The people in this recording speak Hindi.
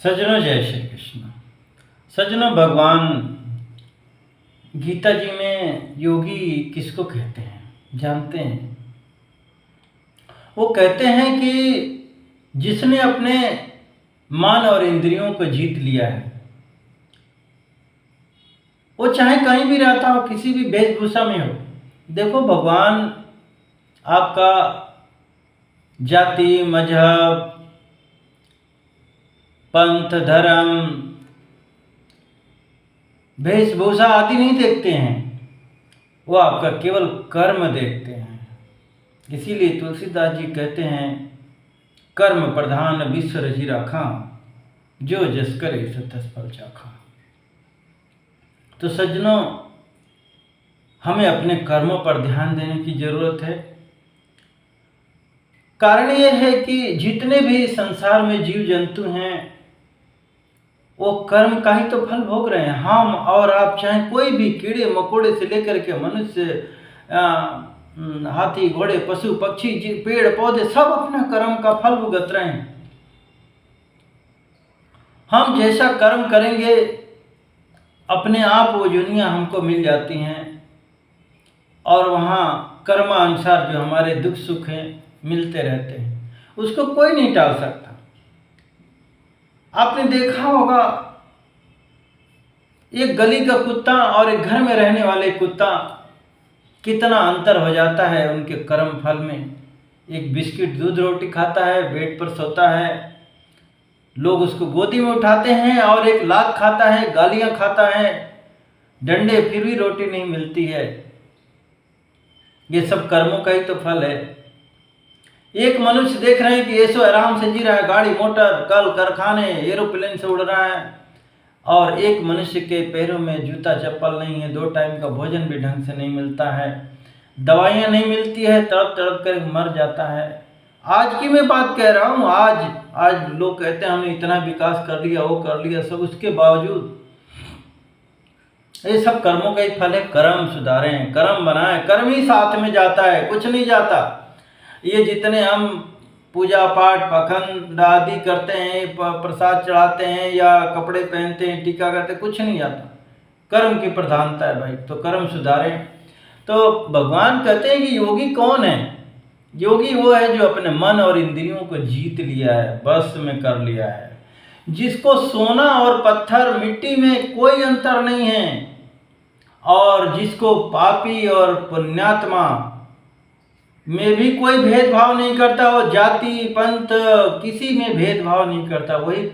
सज्जनों, जय श्री कृष्ण। सज्जनों, भगवान गीता जी में योगी किसको कहते हैं जानते हैं? वो कहते हैं कि जिसने अपने मन और इंद्रियों को जीत लिया है, वो चाहे कहीं भी रहता हो, किसी भी वेशभूषा में हो। देखो, भगवान आपका जाति, मजहब, पंथ, धर्म, वेशभूषा आदि नहीं देखते हैं, वो आपका केवल कर्म देखते हैं। इसीलिए तुलसीदास जी कहते हैं, कर्म प्रधान विश्व रचि राखा, जो जस करे सो तस फल चाखा। तो सज्जनों, हमें अपने कर्मों पर ध्यान देने की जरूरत है। कारण यह है कि जितने भी संसार में जीव जंतु हैं, वो कर्म का ही तो फल भोग रहे हैं। हम और आप, चाहे कोई भी, कीड़े मकोड़े से लेकर के मनुष्य, हाथी, घोड़े, पशु पक्षी, पेड़ पौधे, सब अपना कर्म का फल भुगत रहे हैं। हम जैसा कर्म करेंगे, अपने आप वो दुनिया हमको मिल जाती हैं, और वहाँ कर्मानुसार जो हमारे दुख सुख हैं मिलते रहते हैं। उसको कोई नहीं टाल सकता। आपने देखा होगा, एक गली का कुत्ता और एक घर में रहने वाले कुत्ता, कितना अंतर हो जाता है उनके कर्म फल में। एक बिस्किट दूध रोटी खाता है, बेड पर सोता है, लोग उसको गोदी में उठाते हैं, और एक लात खाता है, गालियां खाता है, डंडे, फिर भी रोटी नहीं मिलती है। ये सब कर्मों का ही तो फल है। एक मनुष्य देख रहे हैं कि ऐसो आराम से जी रहा है, गाड़ी मोटर, कल कारखाने, एरोप्लेन से उड़ रहा है, और एक मनुष्य के पैरों में जूता चप्पल नहीं है, 2 टाइम का भोजन भी ढंग से नहीं मिलता है, दवाइयाँ नहीं मिलती है, तड़प तड़प कर मर जाता है। आज की मैं बात कह रहा हूँ। आज लोग कहते हैं हमने इतना विकास कर लिया, वो कर लिया, सब उसके बावजूद ये सब कर्मों का ही फल है। कर्म सुधारें, कर्म बनाएं, कर्म ही साथ में जाता है, कुछ नहीं जाता। ये जितने हम पूजा पाठ पाखंड आदि करते हैं, प्रसाद चढ़ाते हैं या कपड़े पहनते हैं, टीका करते हैं, कुछ नहीं जाता। कर्म की प्रधानता है भाई, तो कर्म सुधारें। तो भगवान कहते हैं कि योगी कौन है? योगी वो है जो अपने मन और इंद्रियों को जीत लिया है, बस में कर लिया है, जिसको सोना और पत्थर मिट्टी में कोई अंतर नहीं है, और जिसको पापी और पुण्यात्मा में भी कोई भेदभाव नहीं करता, वो जाति पंथ किसी में भेदभाव नहीं करता। वही